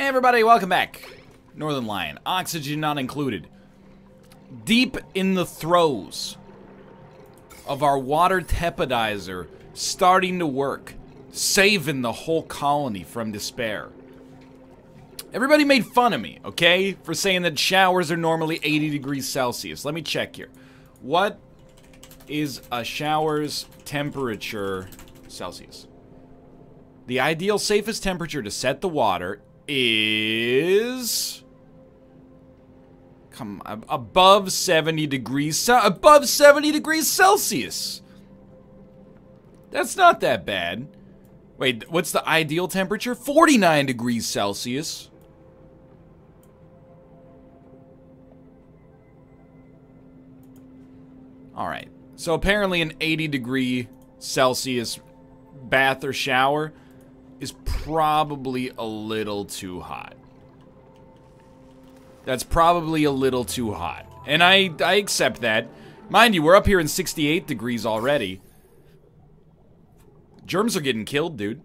Hey everybody, welcome back. Northernlion, oxygen not included. Deep in the throes of our water tepidizer starting to work, saving the whole colony from despair. Everybody made fun of me, okay, for saying that showers are normally 80 degrees Celsius. Let me check here. What is a shower's temperature Celsius? The ideal safest temperature to set the water is above 70 degrees Celsius. That's not that bad. Wait, what's the ideal temperature? 49 degrees Celsius. All right. So apparently an 80 degree Celsius bath or shower is probably a little too hot. That's probably a little too hot. And I accept that. Mind you, we're up here in 68 degrees already. Germs are getting killed, dude.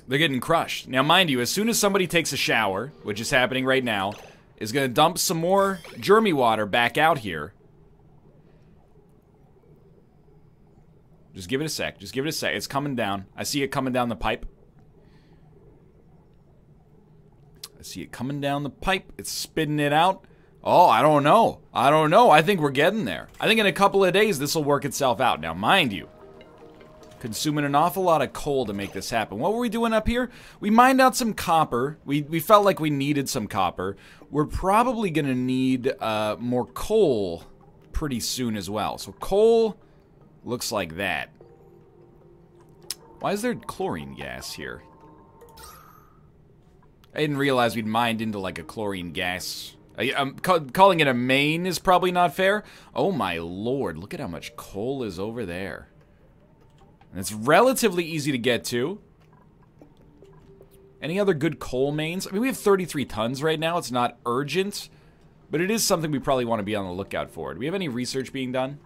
They're getting crushed. Now, mind you, as soon as somebody takes a shower, which is happening right now, is going to dump some more germy water back out here. Just give it a sec. Just give it a sec. It's coming down. I see it coming down the pipe. I see it coming down the pipe. It's spitting it out. Oh, I don't know. I don't know. I think we're getting there. I think in a couple of days, this will work itself out. Now, mind you, consuming an awful lot of coal to make this happen. What were we doing up here? We mined out some copper. We felt like we needed some copper. We're probably going to need more coal pretty soon as well. So coal looks like that. Why is there chlorine gas here? I didn't realize we'd mined into like a chlorine gas. Calling it a main is probably not fair. Oh my lord, look at how much coal is over there. And it's relatively easy to get to. Any other good coal mains? I mean, we have 33 tons right now. It's not urgent, but it is something we probably want to be on the lookout for. Do we have any research being done?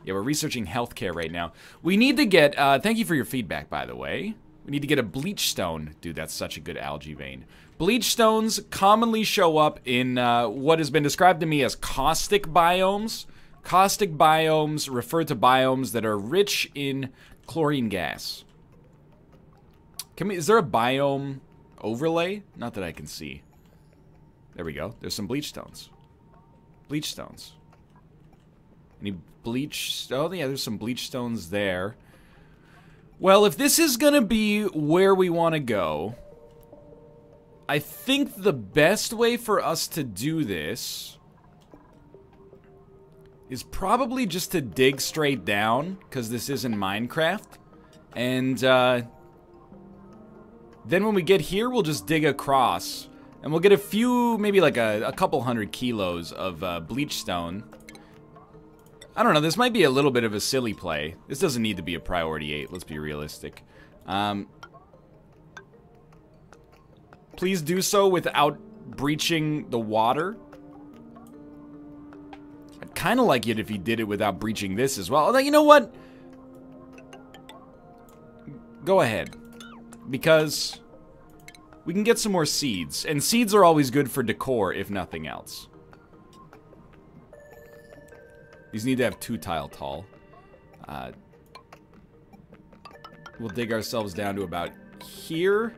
Yeah, we're researching healthcare right now. We need to get, thank you for your feedback, by the way. We need to get a bleach stone. Dude, that's such a good algae vein. Bleach stones commonly show up in what has been described to me as caustic biomes. Caustic biomes refer to biomes that are rich in chlorine gas. Is there a biome overlay? Not that I can see. There we go. There's some bleach stones. Bleach stones. Any bleach? Oh, yeah, there's some bleach stones there. Well, if this is gonna be where we want to go, I think the best way for us to do this is probably just to dig straight down, because this isn't Minecraft. And then when we get here, we'll just dig across. And we'll get a few, maybe like a couple 100 kilos of bleach stone. I don't know, this might be a little bit of a silly play. This doesn't need to be a priority 8, let's be realistic. Please do so without breaching the water. I'd kind of like it if he did it without breaching this as well. Although, you know what? Go ahead. Because we can get some more seeds. And seeds are always good for decor, if nothing else. These need to have 2 tile tall. We'll dig ourselves down to about here.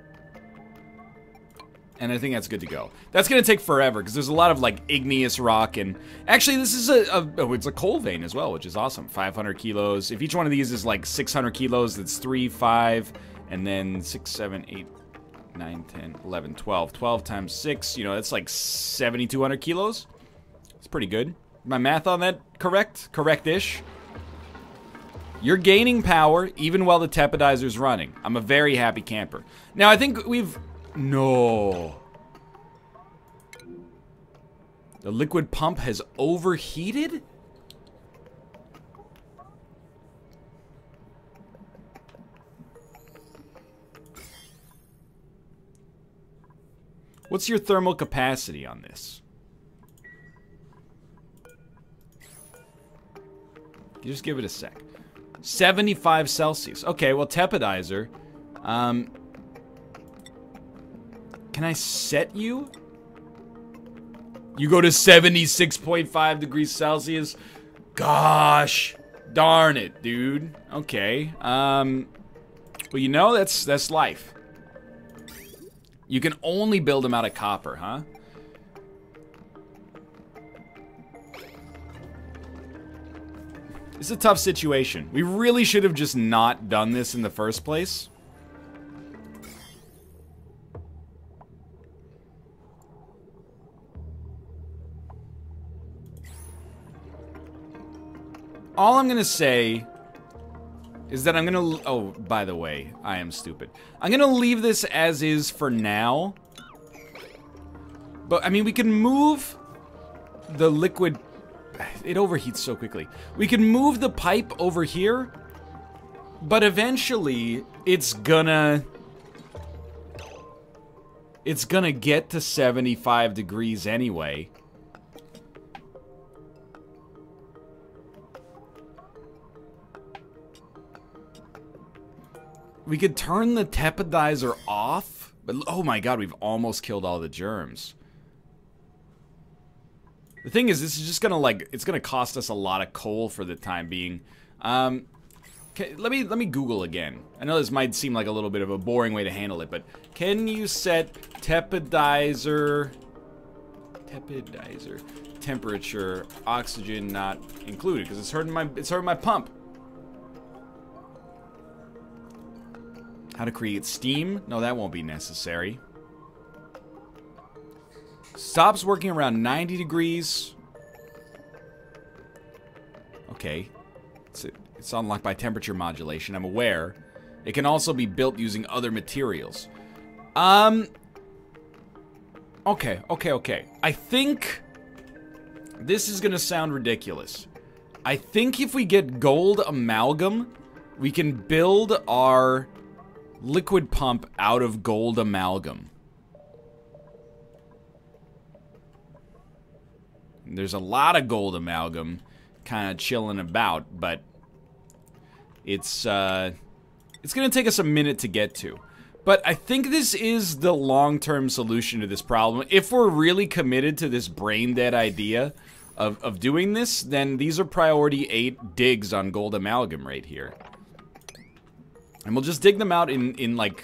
And I think that's good to go. That's going to take forever, because there's a lot of, like, igneous rock, and... Actually, this is it's a coal vein as well, which is awesome. 500 kilos. If each one of these is, like, 600 kilos, that's 3, 5, and then 6, 7, 8, 9, 10, 11, 12. 12 times 6, you know, that's like 7,200 kilos. It's pretty good. My math on that correct? Correct-ish. You're gaining power even while the tepidizer's running. I'm a very happy camper. Now, I think we've... No. The liquid pump has overheated? What's your thermal capacity on this? You just give it a sec. 75 Celsius. Okay, well, tepidizer. Can Can I set you? You go to 76.5 degrees Celsius? Gosh. Darn it, dude. Okay. Well, you know, that's life. You can only build them out of copper, huh? It's a tough situation. We really should have just not done this in the first place. All I'm gonna say is that I'm gonna... Oh, by the way, I am stupid. I'm gonna leave this as is for now. But, I mean, we can move the liquid... It overheats so quickly. We can move the pipe over here, but eventually it's gonna get to 75 degrees anyway. We could turn the tepodizer off, but oh my god, we've almost killed all the germs. The thing is, this is just gonna, like, it's gonna cost us a lot of coal for the time being. Okay, let me Google again. I know this might seem like a little bit of a boring way to handle it, but can you set tepodizer temperature, oxygen not included, because it's hurting my pump. How to create steam? No, that won't be necessary. Stops working around 90 degrees. Okay. It's unlocked by temperature modulation, I'm aware. It can also be built using other materials. Okay. I think this is gonna sound ridiculous. I think if we get gold amalgam, we can build our liquid pump out of gold amalgam. There's a lot of gold amalgam kind of chilling about, but it's gonna take us a minute to get to. But I think this is the long-term solution to this problem. If we're really committed to this brain-dead idea of doing this, then these are priority 8 digs on gold amalgam right here. And we'll just dig them out in like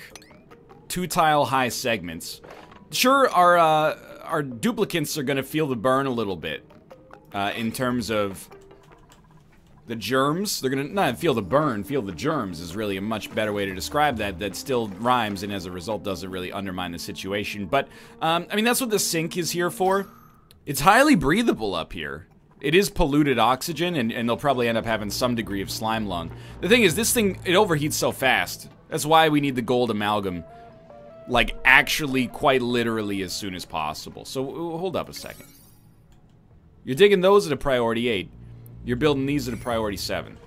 2-tile high segments. Sure, our duplicants are gonna feel the burn a little bit in terms of the germs. They're gonna not feel the burn, feel the germs is really a much better way to describe that. That still rhymes and as a result doesn't really undermine the situation. But I mean, that's what the sink is here for. It's highly breathable up here. It is polluted oxygen, and they'll probably end up having some degree of slime lung. The thing is, this thing, it overheats so fast. That's why we need the gold amalgam, like, actually, quite literally, as soon as possible. So, hold up a second. You're digging those at a priority 8. You're building these at a priority 7.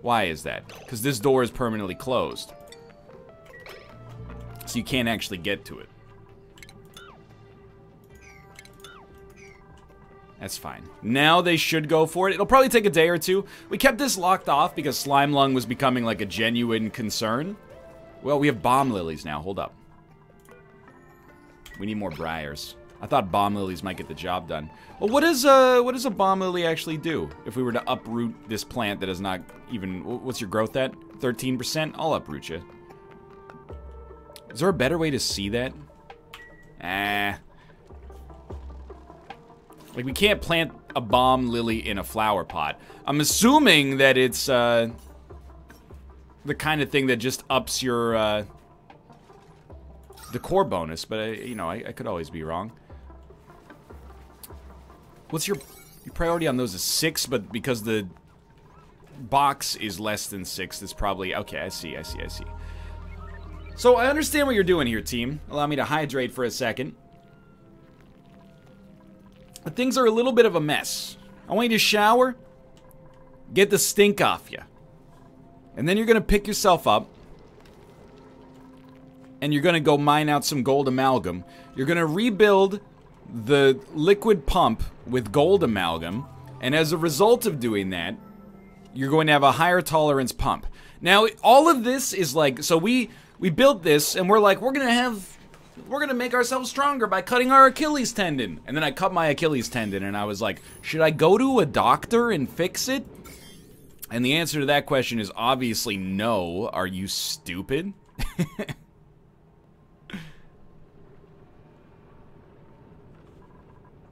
Why is that? Because this door is permanently closed. So you can't actually get to it. That's fine. Now they should go for it. It'll probably take a day or two. We kept this locked off because slime lung was becoming like a genuine concern. Well, we have bomb lilies now. Hold up. We need more briars. I thought bomb lilies might get the job done. Well, what does a bomb lily actually do? If we were to uproot this plant that is not even... What's your growth at? 13%? I'll uproot you. Is there a better way to see that? Like, we can't plant a bomb lily in a flower pot. I'm assuming that it's, the kind of thing that just ups your, decor bonus, but, you know, I could always be wrong. What's your priority on those is 6, but because the box is less than 6, it's probably... Okay, I see. So, I understand what you're doing here, team. Allow me to hydrate for a second. But things are a little bit of a mess. I want you to shower, get the stink off you. And then you're going to pick yourself up. And you're going to go mine out some gold amalgam. You're going to rebuild the liquid pump with gold amalgam. And as a result of doing that, you're going to have a higher tolerance pump. Now, all of this is like... So we built this, and we're like, we're going to have we're gonna make ourselves stronger by cutting our Achilles tendon. And then I cut my Achilles tendon and I was like, should I go to a doctor and fix it? And the answer to that question is obviously no. Are you stupid?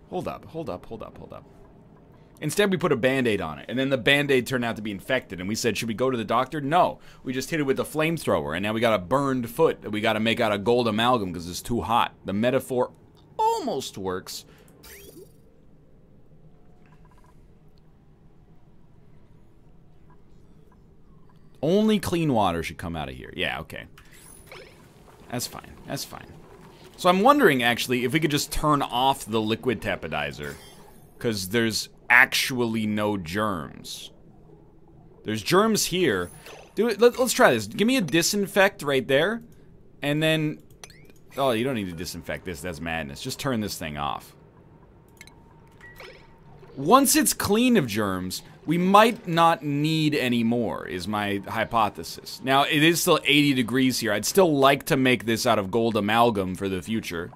Hold up. Instead, we put a Band-Aid on it, and then the Band-Aid turned out to be infected, and we said, should we go to the doctor? No. We just hit it with a flamethrower, and now we got a burned foot that we got to make out of gold amalgam because it's too hot. The metaphor almost works. Only clean water should come out of here. Yeah, okay. That's fine. That's fine. So I'm wondering, actually, if we could just turn off the liquid tepidizer. Because there's actually no germs. There's germs here. Let's try this. Give me a disinfect right there. And then... Oh, you don't need to disinfect this. That's madness. Just turn this thing off. Once it's clean of germs, we might not need any more, is my hypothesis. Now, it is still 80 degrees here. I'd still like to make this out of gold amalgam for the future.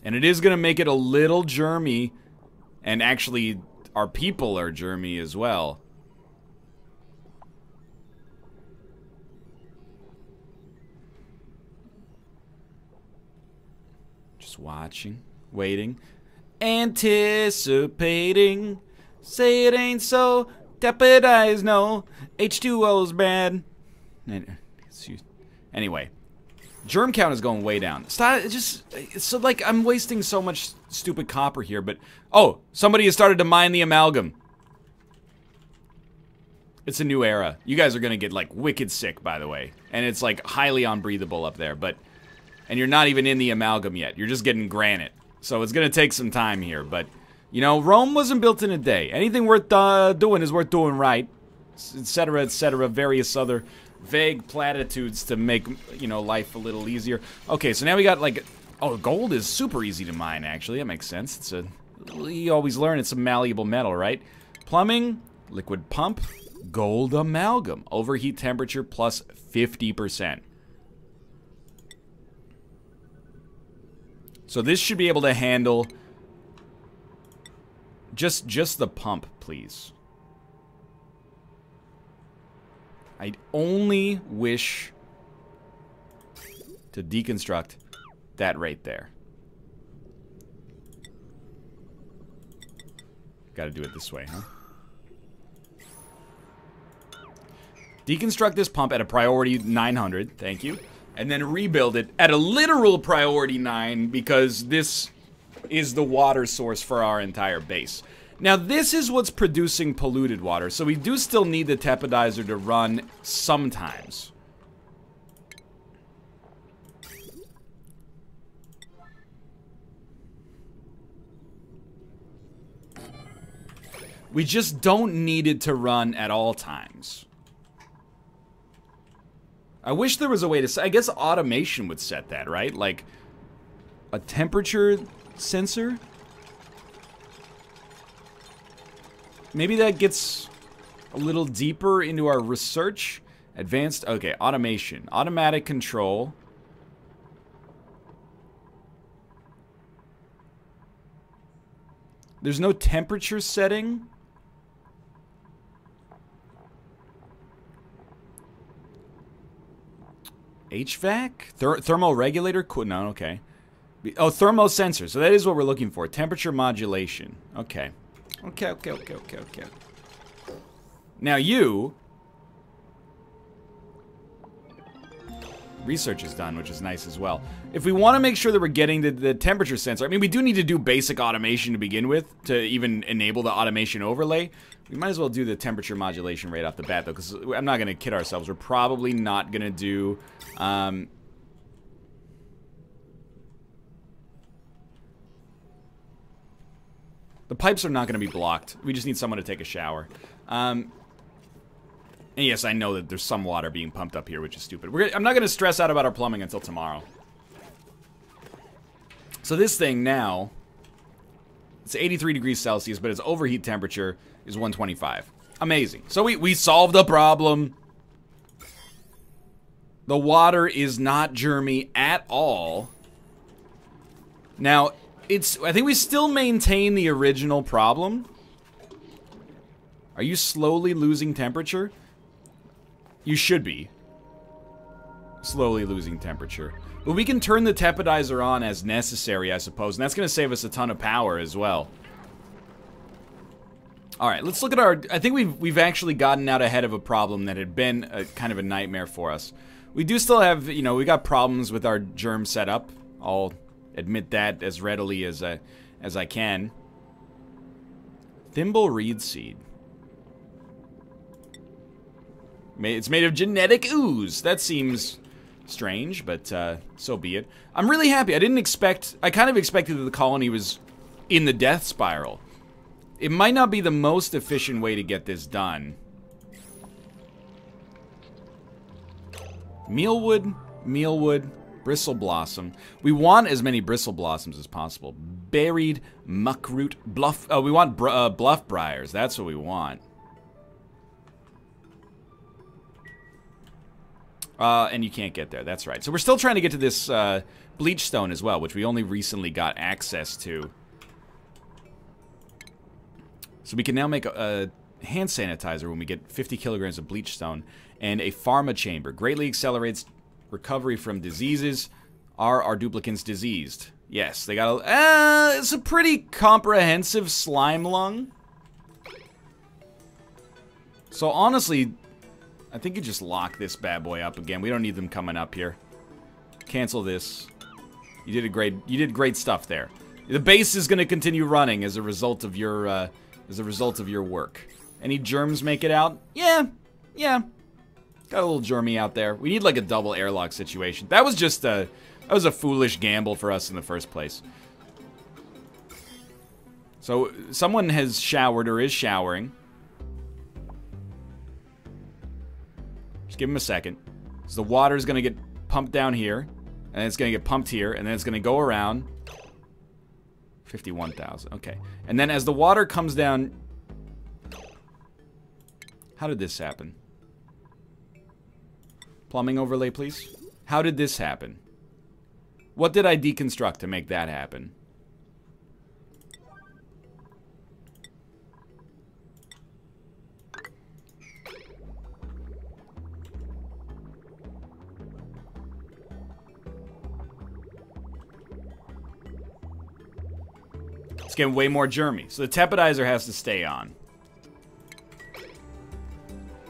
And it is going to make it a little germy. And actually, our people are germy as well. Just watching, waiting, anticipating. Say it ain't so, tepidize no. H2O's bad. Anyway. Germ count is going way down. Stop, so like, I'm wasting so much stupid copper here, but... Oh, somebody has started to mine the amalgam. It's a new era. You guys are gonna get, like, wicked sick, by the way. And it's, like, highly unbreathable up there, but... And you're not even in the amalgam yet. You're just getting granite. So it's gonna take some time here, but... You know, Rome wasn't built in a day. Anything worth doing is worth doing right. Etc., etc., various other... vague platitudes to make, you know, life a little easier. Okay, so now we got, like... Oh, gold is super easy to mine, actually. That makes sense. It's a... You always learn it's a malleable metal, right? Plumbing, liquid pump, gold amalgam. Overheat temperature plus 50%. So this should be able to handle... Just the pump, please. I only wish to deconstruct that right there. Gotta do it this way, huh? Deconstruct this pump at a priority 900, thank you. And then rebuild it at a literal priority 9 because this is the water source for our entire base. Now, this is what's producing polluted water, so we do still need the tepidizer to run sometimes. We just don't need it to run at all times. I wish there was a way to... I guess automation would set that, right? Like, a temperature sensor? Maybe that gets a little deeper into our research. Advanced, okay, automation. Automatic control. There's no temperature setting. HVAC? Thermal regulator? Cool, no, okay. Oh, thermosensor. So that is what we're looking for. Temperature modulation. Okay. Okay. Now you... Research is done, which is nice as well. If we want to make sure that we're getting the temperature sensor... I mean, we do need to do basic automation to begin with, to even enable the automation overlay. We might as well do the temperature modulation right off the bat, though, because I'm not going to kid ourselves. We're probably not going to do... The pipes are not going to be blocked. We just need someone to take a shower. And yes, I know that there's some water being pumped up here, which is stupid. I'm not going to stress out about our plumbing until tomorrow. So this thing now, it's 83 degrees Celsius, but its overheat temperature is 125. Amazing. So we solved the problem. The water is not germy at all. Now, I think we still maintain the original problem. Are you slowly losing temperature? You should be. Slowly losing temperature. But we can turn the tepodizer on as necessary, I suppose. And that's going to save us a ton of power as well. Alright, let's look at our... I think we've actually gotten out ahead of a problem that had been kind of a nightmare for us. We do still have, you know, we got problems with our germ setup. I'll admit that as readily as I can. Thimble reed seed. It's made of genetic ooze. That seems strange, but so be it. I'm really happy. I kind of expected that the colony was in the death spiral. It might not be the most efficient way to get this done. Mealwood, bristle blossom. We want as many bristle blossoms as possible. Buried muckroot, bluff. Oh, we want bluff briars. That's what we want. And you can't get there. That's right. So we're still trying to get to this bleach stone as well, which we only recently got access to. So we can now make a hand sanitizer when we get 50 kilograms of bleach stone. And a pharma chamber. Greatly accelerates recovery from diseases. Are our duplicants diseased? Yes, they got a... it's a pretty comprehensive slime lung. So honestly, I think you just lock this bad boy up again. We don't need them coming up here. Cancel this. You did great stuff there. The base is going to continue running as a result of your work. Any germs make it out? Yeah. Got a little germy out there. We need like a double airlock situation. That was just that was a foolish gamble for us in the first place. So someone has showered or is showering. Just give him a second. So the water is going to get pumped down here, and it's going to get pumped here, and then it's going to go around. 51,000. Okay. And then as the water comes down, how did this happen? Plumbing overlay, please. How did this happen? What did I deconstruct to make that happen? It's getting way more germy. So the tepodizer has to stay on.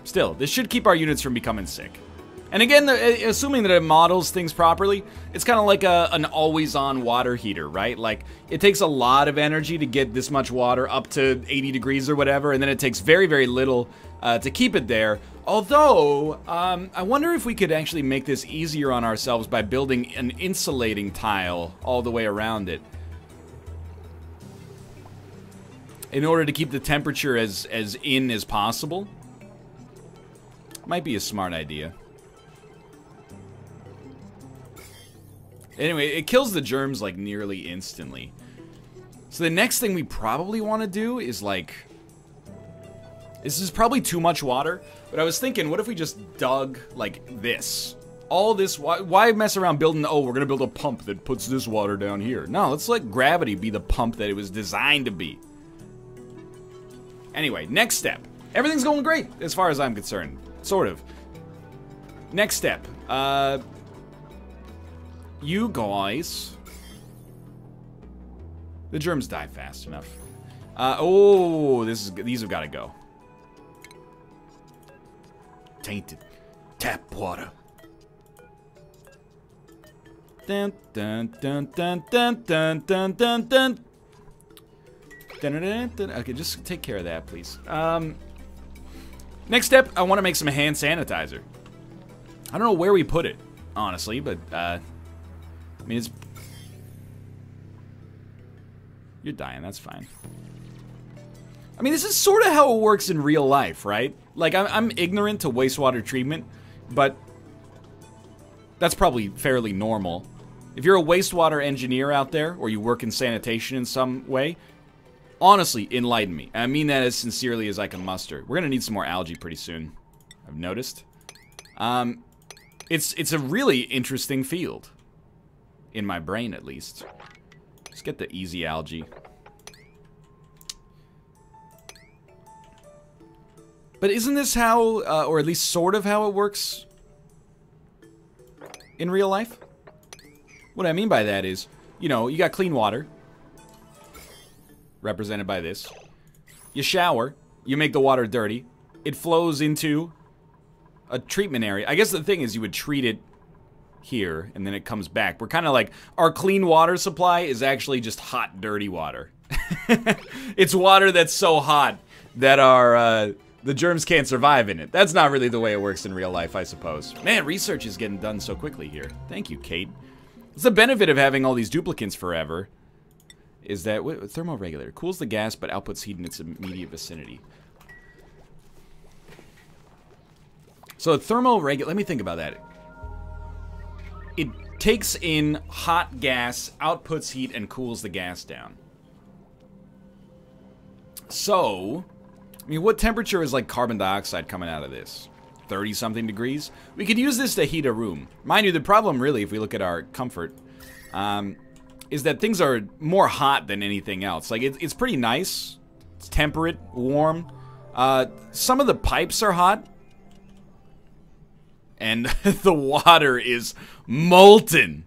Still, this should keep our units from becoming sick. And again, assuming that it models things properly, it's kind of like an always-on water heater, right? Like, it takes a lot of energy to get this much water up to 80 degrees or whatever, and then it takes very, very little to keep it there. Although, I wonder if we could actually make this easier on ourselves by building an insulating tile all the way around it. In order to keep the temperature as in as possible. Might be a smart idea. Anyway, it kills the germs, like, nearly instantly. So the next thing we probably want to do is, like... This is probably too much water, but I was thinking, what if we just dug, like, this? All this... Why mess around building... Oh, we're gonna build a pump that puts this water down here. No, let's let gravity be the pump that it was designed to be. Anyway, next step. Everything's going great, as far as I'm concerned. Sort of. Next step. You guys... The germs die fast enough. Oh, these have got to go. Tainted tap water. Dun dun dun dun dun dun dun dun dun. Okay, just take care of that, please. Next step, I want to make some hand sanitizer. I don't know where we put it, honestly, but, I mean, it's... You're dying, that's fine. I mean, this is sort of how it works in real life, right? Like, I'm ignorant to wastewater treatment, but that's probably fairly normal. If you're a wastewater engineer out there, or you work in sanitation in some way, Honestly, enlighten me. I mean that as sincerely as I can muster. We're gonna need some more algae pretty soon, I've noticed. It's a really interesting field. In my brain, at least. Let's get the easy algae. But isn't this how, or at least sort of how it works in real life? What I mean by that is, you know, you got clean water, represented by this. You shower, you make the water dirty, it flows into a treatment area. I guess the thing is you would treat it here, and then it comes back. We're kind of like, our clean water supply is actually just hot, dirty water. It's water that's so hot that the germs can't survive in it. That's not really the way it works in real life, I suppose. Man, research is getting done so quickly here. Thank you, Kate. It's the benefit of having all these duplicants forever, is that thermoregulator cools the gas but outputs heat in its immediate vicinity. So a thermoregulator, let me think about that. It takes in hot gas, outputs heat, and cools the gas down. So, I mean, what temperature is like carbon dioxide coming out of this? 30-something degrees? We could use this to heat a room. Mind you, the problem really, if we look at our comfort, is that things are more hot than anything else. Like, it's pretty nice. It's temperate, warm. Some of the pipes are hot. And the water is molten.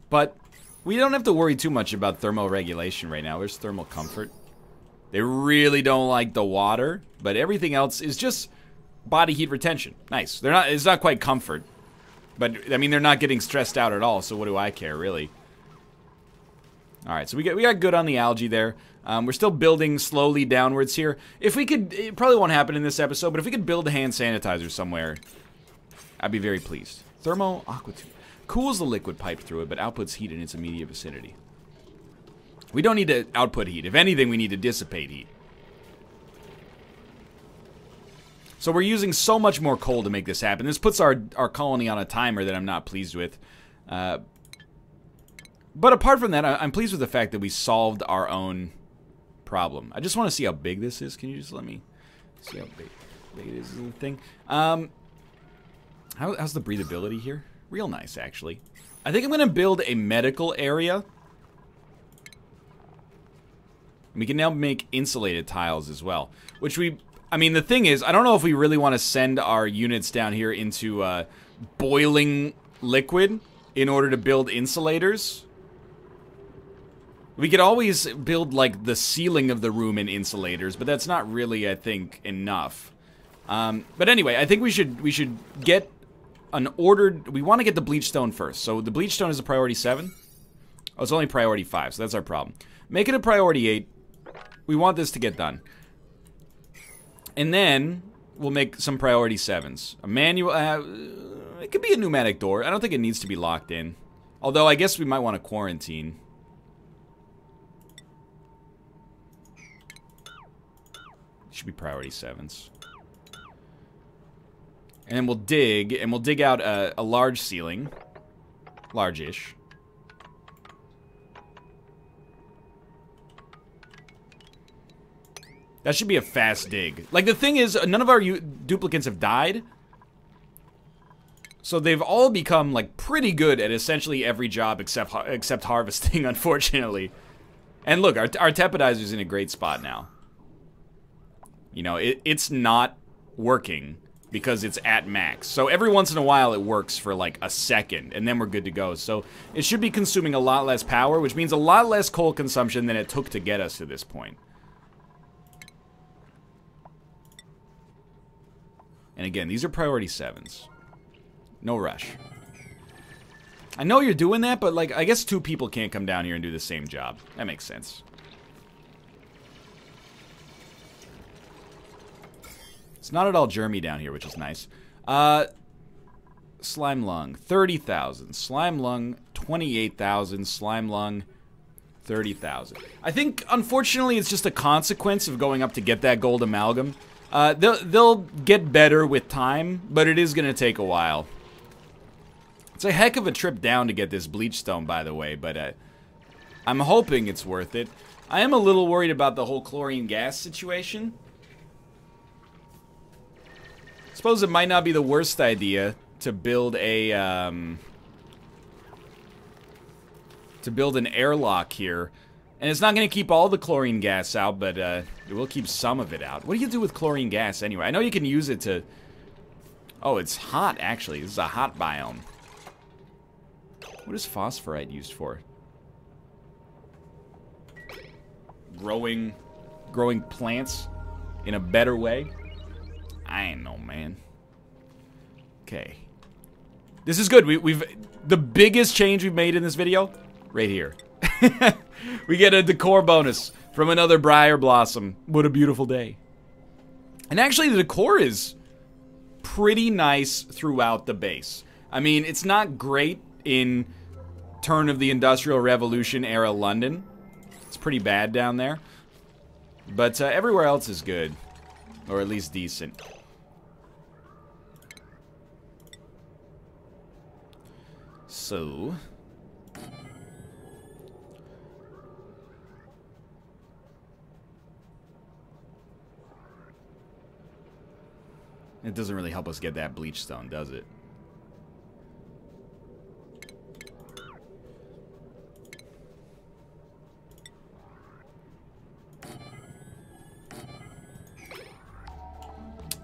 But we don't have to worry too much about thermoregulation right now. There's thermal comfort. They really don't like the water, but everything else is just body heat retention. Nice. It's not quite comfort. But I mean, they're not getting stressed out at all, so what do I care, really? All right, so we got good on the algae there. We're still building slowly downwards here. If we could, it probably won't happen in this episode, but if we could build a hand sanitizer somewhere, I'd be very pleased. Thermo aqua tube. Cools the liquid pipe through it, but outputs heat in its immediate vicinity. We don't need to output heat. If anything, we need to dissipate heat. So we're using so much more coal to make this happen. This puts our colony on a timer that I'm not pleased with. But apart from that, I'm pleased with the fact that we solved our own problem. I just want to see how big this is. Can you just let me see how big it is in the thing? How's the breathability here? Real nice, actually. I think I'm going to build a medical area. We can now make insulated tiles as well. Which I mean, the thing is, I don't know if we really want to send our units down here into boiling liquid in order to build insulators. We could always build, like, the ceiling of the room in insulators, but that's not really, I think, enough. But anyway, I think we should get an ordered... We want to get the bleach stone first. So the bleach stone is a priority 7. Oh, it's only priority 5, so that's our problem. Make it a priority 8. We want this to get done. And then we'll make some priority 7s. A manual... it could be a pneumatic door. I don't think it needs to be locked in. Although, I guess we might want to quarantine. Should be priority 7s. And then we'll dig out a large ceiling. Large-ish. That should be a fast dig. Like, the thing is, none of our duplicants have died. So they've all become, like, pretty good at essentially every job except harvesting, unfortunately. And look, our tepidizer's in a great spot now. You know, it's not working because it's at max. So every once in a while it works for like a second, and then we're good to go. So it should be consuming a lot less power, which means a lot less coal consumption than it took to get us to this point. And again, these are priority 7s. No rush. I know you're doing that, but like, I guess 2 people can't come down here and do the same job. That makes sense. It's not at all germy down here, which is nice. Slime lung, 30,000. Slime lung, 28,000. Slime lung, 30,000. I think, unfortunately, it's just a consequence of going up to get that gold amalgam. They'll get better with time, but it is going to take a while. It's a heck of a trip down to get this bleach stone, by the way, but I'm hoping it's worth it. I am a little worried about the whole chlorine gas situation. Suppose it might not be the worst idea to build a, an airlock here. And it's not going to keep all the chlorine gas out, but it will keep some of it out. What do you do with chlorine gas anyway? I know you can use it to... Oh, it's hot, actually. This is a hot biome. What is phosphorite used for? Growing plants in a better way? I ain't know, man. Okay. This is good. We've the biggest change we've made in this video, right here. We get a decor bonus from another briar blossom. What a beautiful day. And actually, the decor is pretty nice throughout the base. I mean, it's not great in turn of the Industrial Revolution era London. It's pretty bad down there. But everywhere else is good. Or at least decent. So... it doesn't really help us get that bleach stone, does it?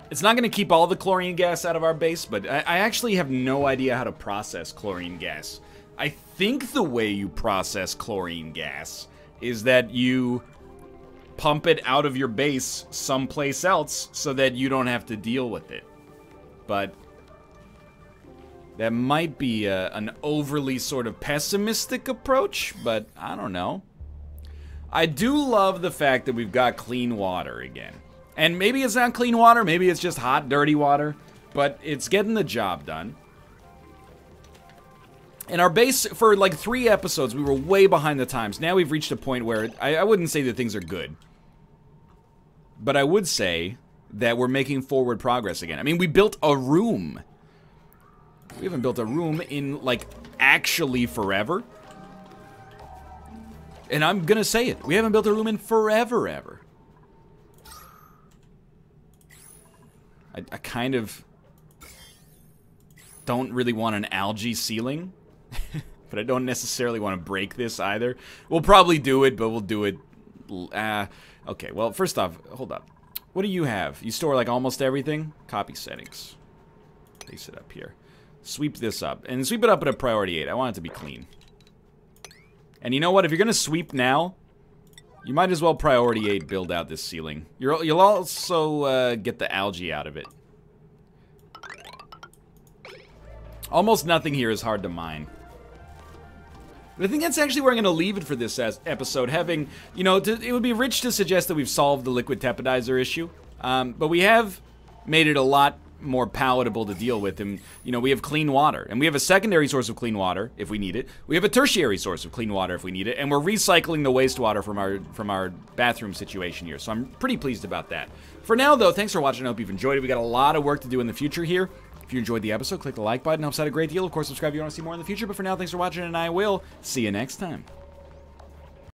It's not going to keep all the chlorine gas out of our base, but I actually have no idea how to process chlorine gas. I think the way you process chlorine gas is that you pump it out of your base someplace else so that you don't have to deal with it. But that might be an overly sort of pessimistic approach, but I don't know. I do love the fact that we've got clean water again. And maybe it's not clean water, maybe it's just hot, dirty water, but it's getting the job done. And our base, for like 3 episodes, we were way behind the times. Now we've reached a point where I wouldn't say that things are good. But I would say that we're making forward progress again. I mean, we built a room. We haven't built a room in, like, actually forever. And I'm gonna say it. We haven't built a room in forever, ever. I kind of don't really want an algae ceiling. But I don't necessarily want to break this either. We'll probably do it, but we'll do it... okay, well, first off, hold up. What do you have? You store, like, almost everything? Copy settings. Place it up here. Sweep this up. And sweep it up at a priority 8. I want it to be clean. And you know what? If you're going to sweep now, you might as well priority 8 build out this ceiling. You'll also get the algae out of it. Almost nothing here is hard to mine. But I think that's actually where I'm going to leave it for this episode. Having, you know, it would be rich to suggest that we've solved the liquid tepidizer issue. But we have made it a lot more palatable to deal with. And, you know, we have clean water. And we have a secondary source of clean water, if we need it. We have a tertiary source of clean water, if we need it. And we're recycling the wastewater from our bathroom situation here. So I'm pretty pleased about that. For now, though, thanks for watching. I hope you've enjoyed it. We got a lot of work to do in the future here. If you enjoyed the episode, click the like button. Helps out a great deal. Of course, subscribe if you want to see more in the future. But for now, thanks for watching, and I will see you next time.